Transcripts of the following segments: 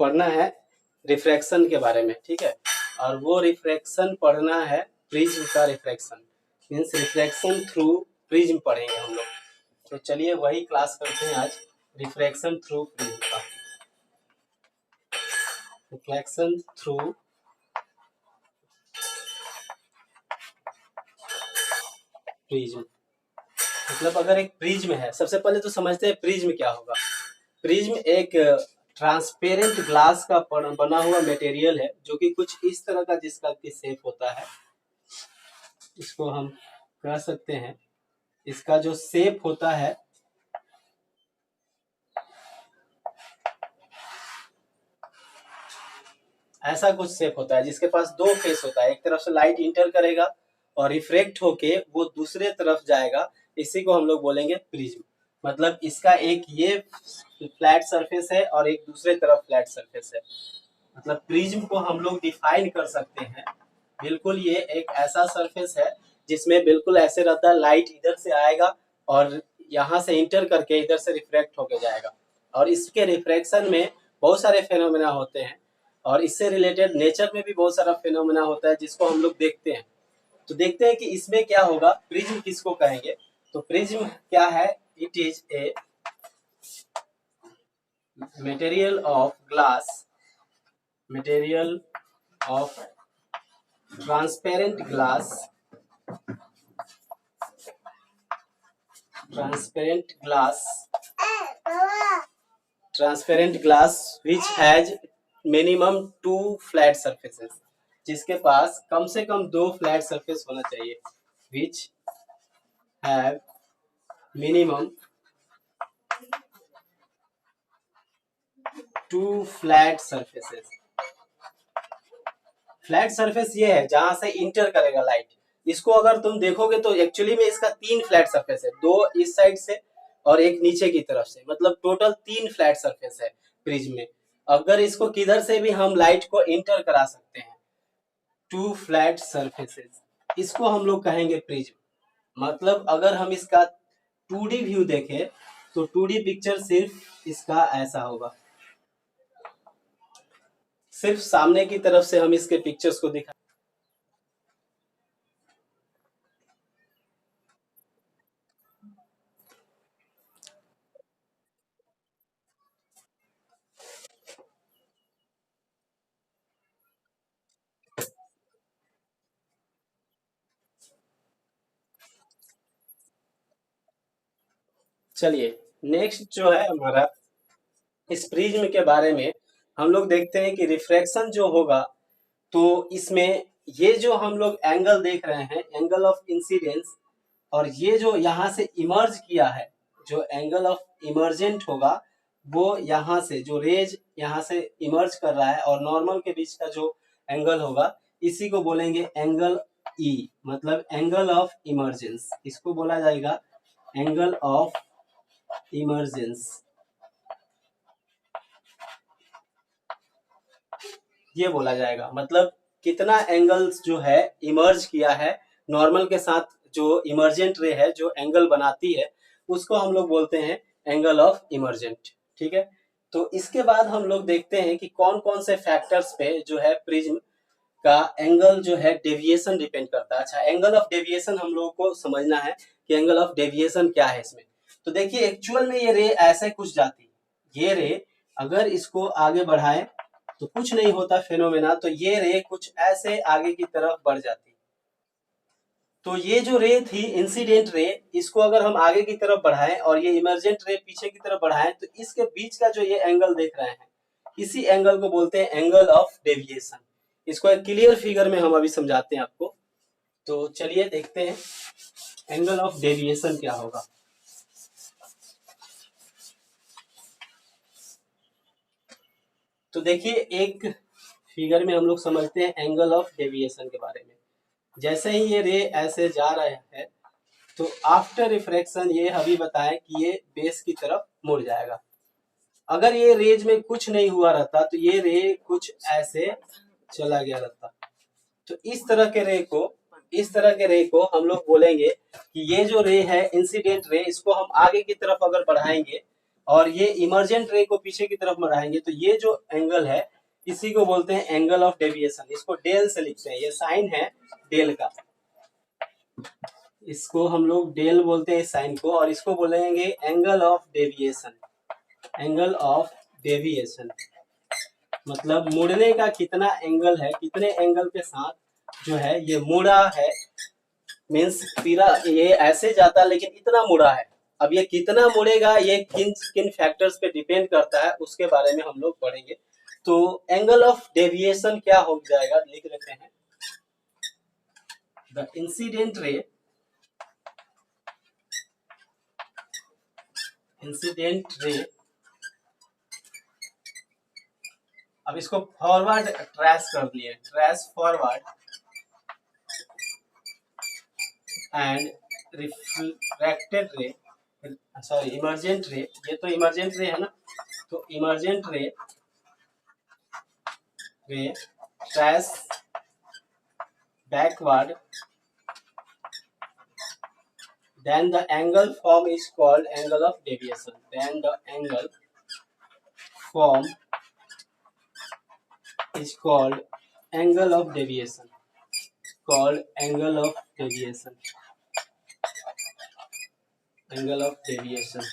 पढ़ना है रिफ्रैक्शन के बारे में, ठीक है। और वो रिफ्रैक्शन पढ़ना है प्रिज्म का refraction, means refraction through prism पढ़ेंगे हम लोग। तो चलिए वही क्लास करते हैं आज, रिफ्रैक्शन थ्रू प्रिज्म का। रिफ्रैक्शन थ्रू प्रिज्म मतलब अगर एक प्रिज्म है, सबसे पहले तो समझते हैं प्रिज्म क्या होगा। प्रिज्म एक ट्रांसपेरेंट ग्लास का बना हुआ मटेरियल है, जो कि कुछ इस तरह का जिसका कि शेप होता है। इसको हम कह सकते हैं, इसका जो शेप होता है ऐसा कुछ शेप होता है, जिसके पास दो फेस होता है। एक तरफ से लाइट इंटर करेगा और रिफ्रेक्ट होके वो दूसरे तरफ जाएगा, इसी को हम लोग बोलेंगे प्रिज्म। मतलब इसका एक ये फ्लैट सरफेस है और एक दूसरे तरफ फ्लैट सरफेस है। मतलब प्रिज्म को हम लोग डिफाइन कर सकते हैं, बिल्कुल ये एक ऐसा सरफेस है जिसमें बिल्कुल ऐसे रहता है, लाइट इधर से आएगा और यहाँ से इंटर करके इधर से रिफ्रेक्ट होके जाएगा। और इसके रिफ्रैक्शन में बहुत सारे फेनोमेना होते हैं, और इससे रिलेटेड नेचर में भी बहुत सारा फेनोमेना होता है जिसको हम लोग देखते हैं। तो देखते हैं कि इसमें क्या होगा, प्रिज्म किसको कहेंगे। तो प्रिज्म क्या है, it is a material of glass, material of transparent glass, transparent glass which has minimum 2 flat surfaces, जिसके पास कम से कम 2 फ्लैट सरफेस होना चाहिए। which have minimum 2 flat surfaces। Flat surface ये है जहां से इंटर करेगा लाइट। इसको अगर तुम देखोगे तो एक्चुअली में इसका 3 फ्लैट सरफेस है, 2 इस साइड से और एक नीचे की तरफ से, मतलब टोटल 3 फ्लैट सरफेस है प्रिज्म में। अगर इसको किधर से भी हम लाइट को इंटर करा सकते हैं, 2 फ्लैट सरफेसेस, इसको हम लोग कहेंगे प्रिज्म। मतलब अगर हम इसका 2D व्यू देखें तो 2D पिक्चर सिर्फ इसका ऐसा होगा, सिर्फ सामने की तरफ से हम इसके पिक्चर्स को दिखा। चलिए नेक्स्ट जो है हमारा, इस प्रिज्म के बारे में हम लोग देखते हैं कि रिफ्रैक्शन जो होगा, तो इसमें ये जो हम लोग एंगल देख रहे हैं, एंगल ऑफ इंसिडेंस, और ये जो यहाँ से इमर्ज किया है, जो एंगल ऑफ इमर्जेंट होगा, वो यहाँ से जो रेज यहाँ से इमर्ज कर रहा है और नॉर्मल के बीच का जो एंगल होगा, इसी को बोलेंगे एंगल ई, मतलब एंगल ऑफ इमर्जेंस। इसको बोला जाएगा एंगल ऑफ इमर्जेंस, ये बोला जाएगा। मतलब कितना एंगल्स जो है इमर्ज किया है नॉर्मल के साथ, जो इमर्जेंट रे है जो एंगल बनाती है, उसको हम लोग बोलते हैं एंगल ऑफ इमर्जेंट, ठीक है। तो इसके बाद हम लोग देखते हैं कि कौन कौन से फैक्टर्स पे जो है प्रिज्म का एंगल जो है डेविएशन डिपेंड करता है। अच्छा, एंगल ऑफ डेविएशन हम लोगों को समझना है कि एंगल ऑफ डेविएशन क्या है इसमें। तो देखिए एक्चुअल में ये रे ऐसे कुछ जाती है, ये रे अगर इसको आगे बढ़ाए तो कुछ नहीं होता फेनोमेना, तो ये रे कुछ ऐसे आगे की तरफ बढ़ जाती। तो ये जो रे थी इंसिडेंट रे, इसको अगर हम आगे की तरफ बढ़ाएं और ये इमर्जेंट रे पीछे की तरफ बढ़ाएं, तो इसके बीच का जो ये एंगल देख रहे हैं, इसी एंगल को बोलते हैं एंगल ऑफ डेविएशन। इसको एक क्लियर फिगर में हम अभी समझाते हैं आपको। तो चलिए देखते हैं एंगल ऑफ डेविएशन क्या होगा। तो देखिए एक फिगर में हम लोग समझते हैं एंगल ऑफ डेविएशन के बारे में। जैसे ही ये रे ऐसे जा रहे हैं, तो आफ्टर रिफ्रैक्शन ये अभी बताएं कि ये बेस की तरफ मुड़ जाएगा। अगर ये रेज में कुछ नहीं हुआ रहता तो ये रे कुछ ऐसे चला गया रहता। तो इस तरह के रे को हम लोग बोलेंगे कि ये जो रे है इंसिडेंट रे, इसको हम आगे की तरफ अगर बढ़ाएंगे और ये इमर्जेंट रे को पीछे की तरफ बढ़ाएंगे तो ये जो एंगल है इसी को बोलते हैं एंगल ऑफ डेविएशन। इसको डेल से लिखते हैं, ये साइन है डेल का, इसको हम लोग डेल बोलते हैं इस साइन को, और इसको बोलेंगे angle of deviation. Angle of deviation मतलब मुड़ने का कितना एंगल है, कितने एंगल के साथ जो है ये मुड़ा है, मीन्स पीरा ये ऐसे जाता लेकिन इतना मुड़ा है। अब ये कितना मुड़ेगा ये किन किन फैक्टर्स पे डिपेंड करता है उसके बारे में हम लोग पढ़ेंगे। तो एंगल ऑफ डेविएशन क्या हो जाएगा, लिख लेते हैं। The incident ray, incident ray, अब इसको फॉरवर्ड ट्रेस कर लिए, ट्रेस फॉरवर्ड एंड रिफ्रैक्टेड रे, सॉरी इमर्जेंट रे, ये तो इमर्जेंट रे है ना, तो इमर्जेंट रे trace backward, then the angle form is called angle of deviation. Then the angle form is called angle of deviation. Called angle of deviation. Angle of deviation.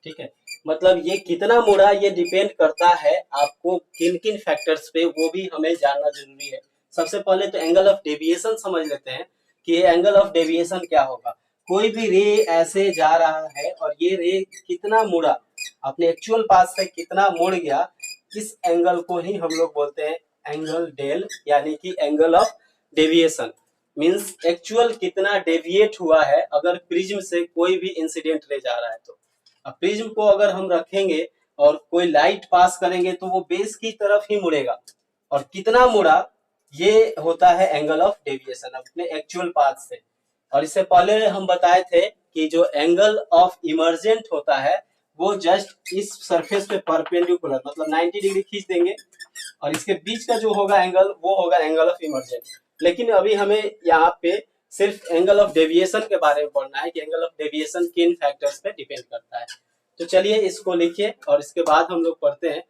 ठीक है, मतलब ये कितना मुड़ा ये डिपेंड करता है आपको किन किन फैक्टर्स पे, वो भी हमें जानना जरूरी है। सबसे पहले तो एंगल ऑफ डेविएशन समझ लेते हैं कि ये एंगल ऑफ डेविएशन क्या होगा। कोई भी रे ऐसे जा रहा है और ये रे कितना मुड़ा, अपने एक्चुअल पाथ से कितना मुड़ गया, इस एंगल को ही हम लोग बोलते हैं एंगल डेल, यानी कि angle of deviation. Means actual कितना डेविएट हुआ है अगर प्रिज्म से कोई भी इंसिडेंट रे जा रहा है तो। अब प्रिज्म को अगर हम रखेंगे और कोई लाइट पास करेंगे तो वो बेस की तरफ ही मुड़ेगा, और कितना मुड़ा ये होता है एंगल ऑफ डेविएशन अपने एक्चुअल पाथ से। और इससे पहले हम बताए थे कि जो एंगल ऑफ इमर्जेंट होता है वो जस्ट इस सरफेस पे परपेंडिकुलर, मतलब 90 डिग्री खींच देंगे और इसके बीच का जो होगा एंगल वो होगा एंगल ऑफ इमर्जेंट। लेकिन अभी हमें यहाँ पे सिर्फ एंगल ऑफ डेविएशन के बारे में पढ़ना है कि एंगल ऑफ डेविएशन किन फैक्टर्स पे डिपेंड करता है। तो चलिए इसको लिखिए और इसके बाद हम लोग पढ़ते हैं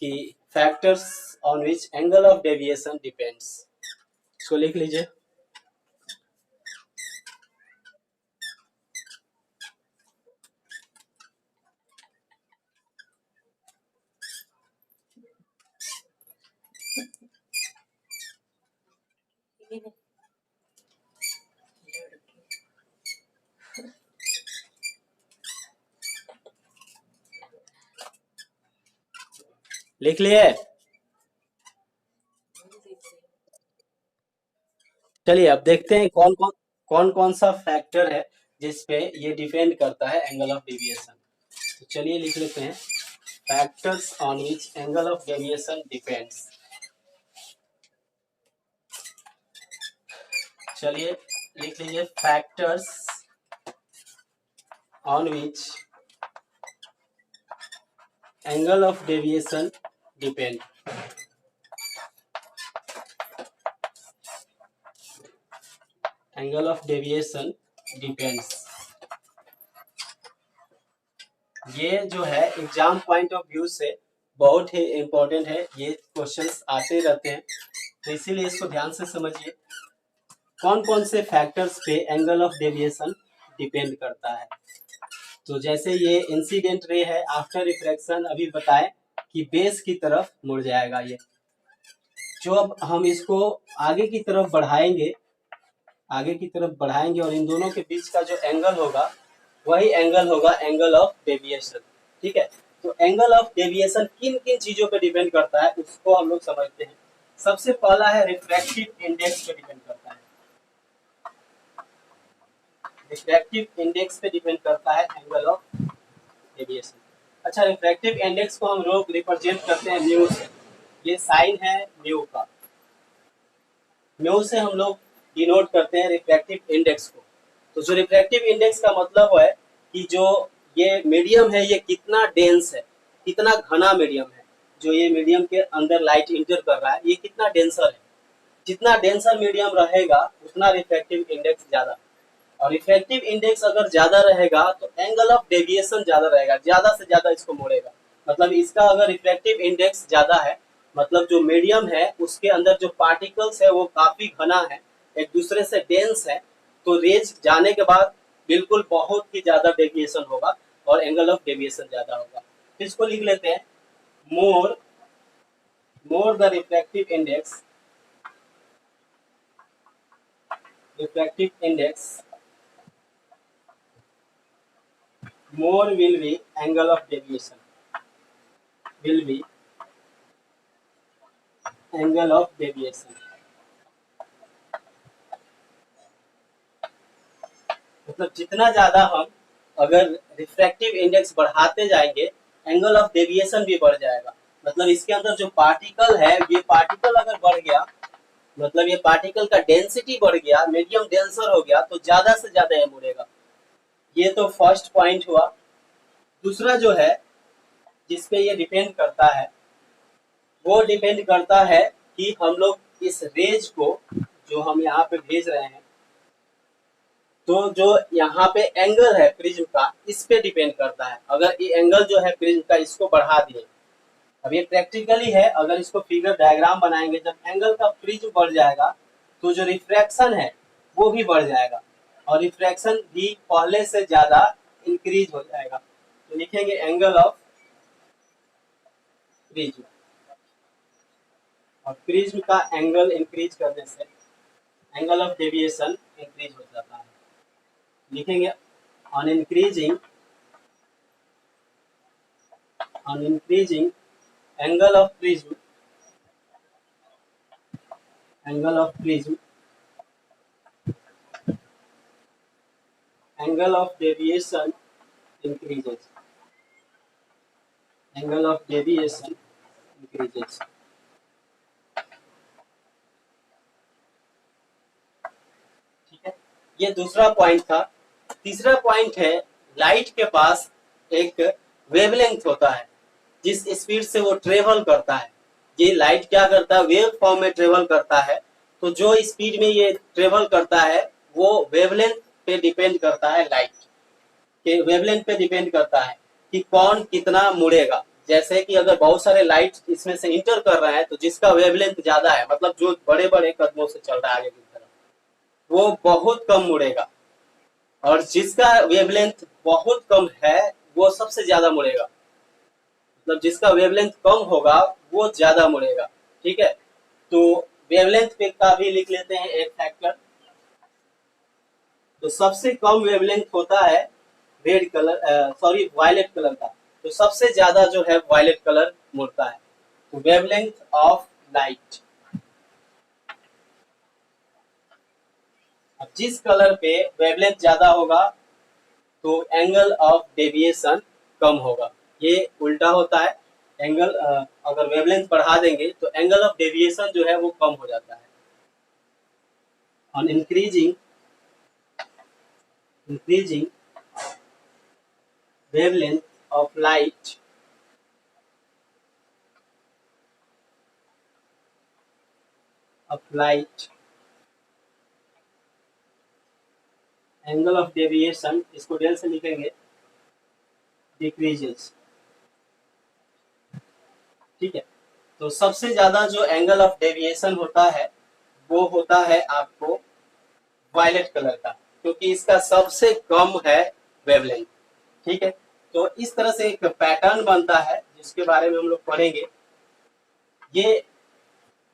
कि factors on which angle of deviation depends. इसको लिख लीजिए। लिख लिए? चलिए अब देखते हैं कौन कौन सा फैक्टर है जिसपे ये डिपेंड करता है एंगल ऑफ डेविएशन। तो चलिए लिख लेते हैं factors on which angle of deviation depends. चलिए लिख लीजिए factors on which angle of deviation depend. Angle of deviation depends, ये जो है एग्जाम पॉइंट ऑफ व्यू से बहुत ही इंपॉर्टेंट है, ये क्वेश्चंस आते रहते हैं, तो इसीलिए इसको ध्यान से समझिए कौन कौन से फैक्टर्स पे एंगल ऑफ डेविएशन डिपेंड करता है। तो जैसे ये इंसिडेंट रे है, आफ्टर रिफ्रैक्शन अभी बताएं कि बेस की तरफ मुड़ जाएगा ये। जो अब हम इसको आगे की तरफ बढ़ाएंगे, आगे की तरफ बढ़ाएंगे और इन दोनों के बीच का जो एंगल होगा वही एंगल होगा एंगल ऑफ डेविएशन। ठीक है, तो एंगल ऑफ डेविएशन किन किन चीजों पे डिपेंड करता है उसको हम लोग समझते हैं। सबसे पहला है रिफ्रैक्टिव इंडेक्स पे डिपेंड करता है। रिफ्रैक्टिव इंडेक्स पे डिपेंड करता है एंगल ऑफ डेविएशन। अच्छा, रिफ्रैक्टिव इंडेक्स को हम लोग रिप्रेजेंट करते हैं म्यू से। ये साइन है म्यू का, म्यू से हम लोग डिनोट करते हैं रिफ्रैक्टिव इंडेक्स को। तो जो रिफ्रैक्टिव इंडेक्स का मतलब है कि जो ये मीडियम है ये कितना डेंस है, कितना घना मीडियम है, जो ये मीडियम के अंदर लाइट इंटर कर रहा है ये कितना डेंसर है। जितना डेंसर मीडियम रहेगा उतना रिफ्रैक्टिव इंडेक्स ज्यादा। और रिफ्रैक्टिव इंडेक्स अगर ज्यादा रहेगा तो एंगल ऑफ डेविएशन ज्यादा रहेगा, ज्यादा से ज्यादा इसको मोड़ेगा। मतलब इसका अगर रिफ्रैक्टिव इंडेक्स ज्यादा है, मतलब जो मीडियम है उसके अंदर जो पार्टिकल्स है वो काफी घना है, एक दूसरे से डेंस है, तो रेज जाने के बाद बिल्कुल बहुत ही ज्यादा डेविएशन होगा और एंगल ऑफ डेविएशन ज्यादा होगा। तो इसको लिख लेते हैं, more more the refractive index more will be angle of deviation, will be angle of deviation। मतलब जितना ज्यादा हम अगर रिफ्रैक्टिव इंडेक्स बढ़ाते जाएंगे, एंगल ऑफ डेविएशन भी बढ़ जाएगा। मतलब इसके अंदर जो पार्टिकल है, ये पार्टिकल अगर बढ़ गया, मतलब ये पार्टिकल का डेंसिटी बढ़ गया, मीडियम डेंसर हो गया, तो ज्यादा से ज्यादा ये मुड़ेगा। ये तो फर्स्ट पॉइंट हुआ। दूसरा जो है जिसपे ये डिपेंड करता है, वो डिपेंड करता है कि हम लोग इस रेज को जो हम यहाँ पे भेज रहे हैं, तो जो यहाँ पे एंगल है प्रिज्म का, इस पे डिपेंड करता है। अगर ये एंगल जो है प्रिज्म का, इसको बढ़ा दिए, अब ये प्रैक्टिकली है, अगर इसको फिगर डायग्राम बनाएंगे, जब एंगल का प्रिज्म बढ़ जाएगा तो जो रिफ्रैक्शन है वो भी बढ़ जाएगा और रिफ्रैक्शन भी पहले से ज्यादा इंक्रीज हो जाएगा। तो लिखेंगे एंगल ऑफ प्रिज्म, और प्रिज्म का एंगल इंक्रीज करने से एंगल ऑफ डेविएशन इंक्रीज हो जाता है। लिखेंगे on increasing angle of prism, angle of prism, angle of deviation increases, angle of deviation increases। ठीक है, ये दूसरा पॉइंट था। तीसरा पॉइंट है, लाइट के पास एक वेवलेंथ होता है जिस स्पीड से वो ट्रेवल करता है। ये लाइट क्या करता है, वेव फॉर्म में ट्रेवल करता है। तो जो स्पीड में ये ट्रेवल करता है वो वेवलेंथ पे डिपेंड करता है, लाइट के वेवलेंथ पे डिपेंड करता है कि कौन कितना मुड़ेगा। जैसे कि अगर बहुत सारे लाइट इसमें से इंटर कर रहे हैं, तो जिसका वेवलेंथ ज्यादा है, मतलब जो बड़े बड़े कदमों से चल रहा है आगे की तरफ, वो बहुत कम मुड़ेगा, और जिसका वेवलेंथ बहुत कम है वो सबसे ज्यादा मुड़ेगा। मतलब जिसका वेवलेंथ कम होगा वो ज्यादा मुड़ेगा। ठीक है, तो वेवलेंथ पे का भी लिख लेते हैं एक फैक्टर। तो सबसे कम वेवलेंथ होता है red colour, sorry violet colour का। तो सबसे ज्यादा जो है वायलेट कलर मुड़ता है। तो वेवलेंथ ऑफ लाइट, अब जिस कलर पे वेवलेंथ ज्यादा होगा तो एंगल ऑफ डेविएशन कम होगा। ये उल्टा होता है, एंगल अगर वेवलेंथ बढ़ा देंगे तो एंगल ऑफ डेविएशन जो है वो कम हो जाता है। On increasing wavelength of light, angle of deviation, इसको डेल से लिखेंगे, डिक्रीजेस। ठीक है, तो सबसे ज्यादा जो एंगल ऑफ डेविएशन होता है वो होता है आपको वायलेट कलर का, क्योंकि इसका सबसे कम है वेवलेंथ। ठीक है, तो इस तरह से एक पैटर्न बनता है जिसके बारे में हम लोग पढ़ेंगे। ये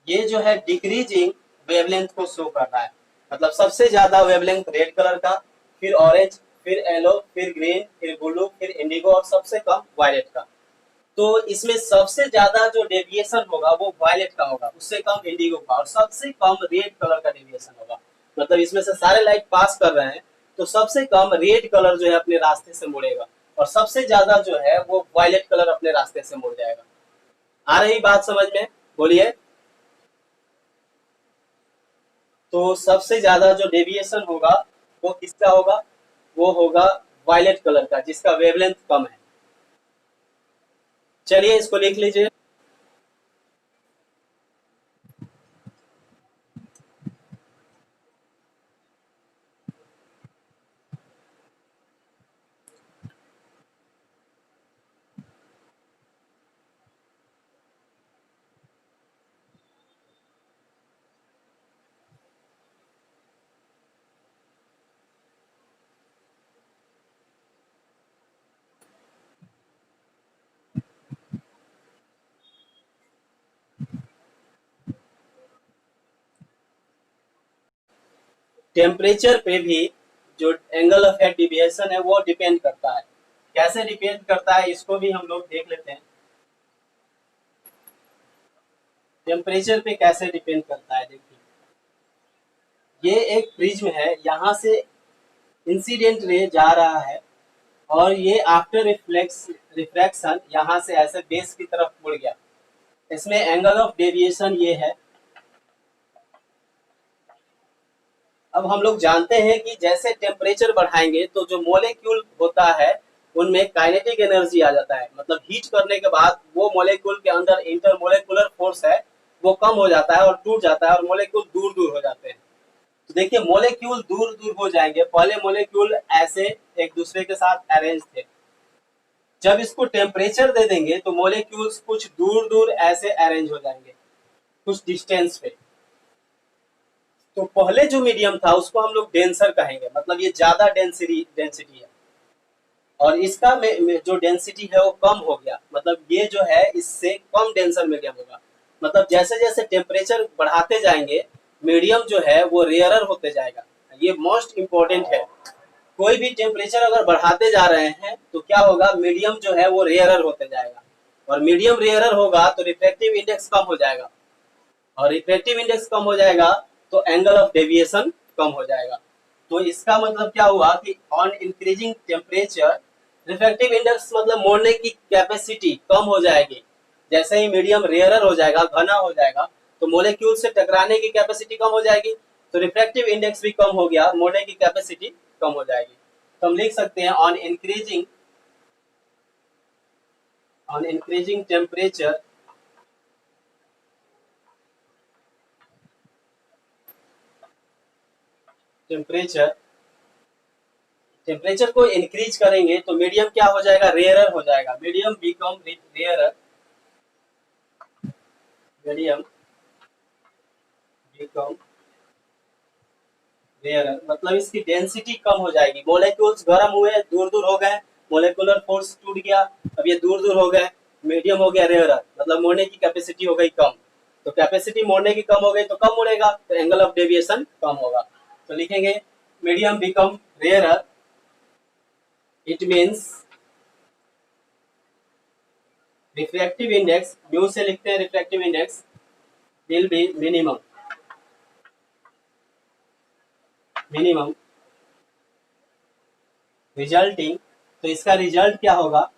ये जो है डिक्रीजिंग वेवलेंथ को शो कर रहा है। मतलब सबसे ज्यादा वेवलेंथ रेड कलर का, फिर ऑरेंज, फिर येलो, फिर ग्रीन, फिर ब्लू, फिर इंडिगो, और सबसे कम वायलेट का। तो इसमें सबसे ज्यादा जो डेविएशन होगा वो वायलेट का होगा, उससे कम इंडिगो का, और सबसे कम रेड कलर का डेविएशन होगा। मतलब इसमें से सारे लाइट पास कर रहे हैं तो सबसे कम रेड कलर जो है अपने रास्ते से मुड़ेगा, और सबसे ज्यादा जो है वो वायलेट कलर अपने रास्ते से मुड़ जाएगा। आ रही बात समझ में? बोलिए। तो सबसे ज्यादा जो डेविएशन होगा वो किसका होगा, वो होगा वायलेट कलर का, जिसका वेवलेंथ कम है। चलिए इसको लिख लीजिए। टेम्परेचर पे भी जो एंगल ऑफ डेविएशन है वो डिपेंड करता है। कैसे डिपेंड करता है इसको भी हम लोग देख लेते हैं। टेम्परेचर पे कैसे डिपेंड करता है, देखिए ये एक प्रिज्म है, यहाँ से इंसिडेंट रे जा रहा है और ये आफ्टर रिफ्रैक्शन यहाँ से ऐसे बेस की तरफ मुड़ गया। इसमें एंगल ऑफ डेविएशन ये है। अब हम लोग जानते हैं कि जैसे टेम्परेचर बढ़ाएंगे तो जो मोलेक्यूल होता है उनमें काइनेटिक एनर्जी आ जाता है, मतलब हीट करने के बाद वो मोलेक्यूल के अंदर इंटरमोलेकुलर फोर्स है वो कम हो जाता है और टूट जाता है और मोलेक्यूल दूर दूर हो जाते हैं। तो देखिए मोलेक्यूल दूर दूर हो जाएंगे, पहले मोलेक्यूल ऐसे एक दूसरे के साथ अरेंज थे, जब इसको टेम्परेचर दे देंगे तो मोलेक्यूल्स कुछ दूर दूर ऐसे अरेंज हो जाएंगे कुछ डिस्टेंस पे। तो पहले जो मीडियम था उसको हम लोग डेंसर कहेंगे, मतलब ये ज्यादा डेंसिटी है और इसका जो डेंसिटी है वो कम हो गया, मतलब ये जो है इससे कम डेंसर मीडियम होगा। मतलब जैसे जैसे टेम्परेचर बढ़ाते जाएंगे मीडियम जो है वो रेयरर होते जाएगा। ये मोस्ट इंपॉर्टेंट है, कोई भी टेम्परेचर अगर बढ़ाते जा रहे हैं तो क्या होगा, मीडियम जो है वो रेयरर होते जाएगा और मीडियम रेयरर होगा तो रिफ्रैक्टिव इंडेक्स कम हो जाएगा और रिफ्रैक्टिव इंडेक्स कम हो जाएगा तो एंगल ऑफ डेविएशन कम हो जाएगा। तो इसका मतलब क्या हुआ कि on increasing temperature refractive index मतलब मोड़ने की कैपेसिटी कम हो जाएगी। जैसे ही मीडियम रेयरर हो जाएगा, घना हो जाएगा, तो मोलेक्यूल से टकराने की कैपेसिटी कम हो जाएगी, तो रिफ्रैक्टिव इंडेक्स भी कम हो गया, मोड़ने की कैपेसिटी कम हो जाएगी। तो हम लिख सकते हैं ऑन इंक्रीजिंग टेम्परेचर टेम्परेचर को इंक्रीज करेंगे तो मीडियम क्या हो जाएगा, रेयरर हो जाएगा, medium become rarer, medium become rarer, मतलब इसकी डेंसिटी कम हो जाएगी। मोलेक्यूल्स गर्म हुए, दूर दूर हो गए, मोलेकुलर फोर्स टूट गया, अब ये दूर दूर हो गए, मीडियम हो गया रेयरर, मतलब मोड़ने की कैपेसिटी हो गई कम। तो कैपेसिटी मोड़ने की कम हो गई तो कम मुड़ेगा, तो एंगल ऑफ डेविएशन कम होगा। तो लिखेंगे medium become rarer, it means refractive index, mu से लिखते हैं refractive index, will be minimum resulting. तो इसका रिजल्ट क्या होगा,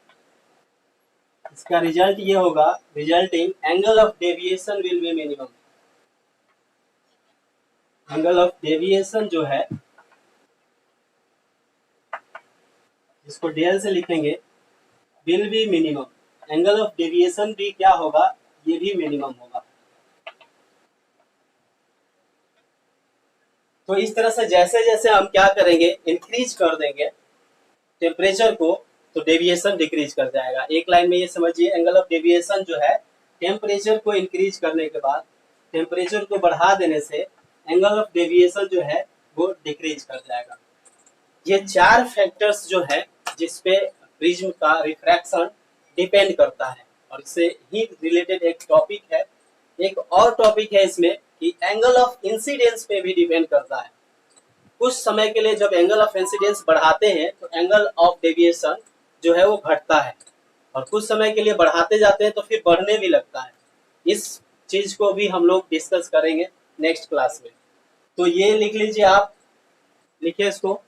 इसका रिजल्ट ये होगा, resulting angle of deviation will be minimum. Angle of deviation जो है इसको डेल से लिखेंगे, will be minimum, angle of deviation भी क्या होगा, ये भी मिनिमम होगा। तो इस तरह से जैसे जैसे हम क्या करेंगे, इंक्रीज कर देंगे टेम्परेचर को तो डेविएशन डिक्रीज कर जाएगा। एक लाइन में ये समझिए, एंगल ऑफ डेविएशन जो है टेम्परेचर को इंक्रीज करने के बाद, टेम्परेचर को बढ़ा देने से एंगल ऑफ डेविएशन जो है वो डिक्रीज कर जाएगा। ये चार फैक्टर्स जो है जिसपे प्रिज्म का रिफ्रैक्शन डिपेंड करता है और इससे ही रिलेटेड एक टॉपिक है। एक और टॉपिक है इसमें कि एंगल ऑफ इंसिडेंस पे भी डिपेंड करता है। कुछ समय के लिए जब एंगल ऑफ इंसिडेंस बढ़ाते हैं तो एंगल ऑफ डेविएशन जो है वो घटता है और कुछ समय के लिए बढ़ाते जाते हैं तो फिर बढ़ने भी लगता है। इस चीज को भी हम लोग डिस्कस करेंगे नेक्स्ट क्लास में। तो ये लिख लीजिए, आप लिखिए इसको।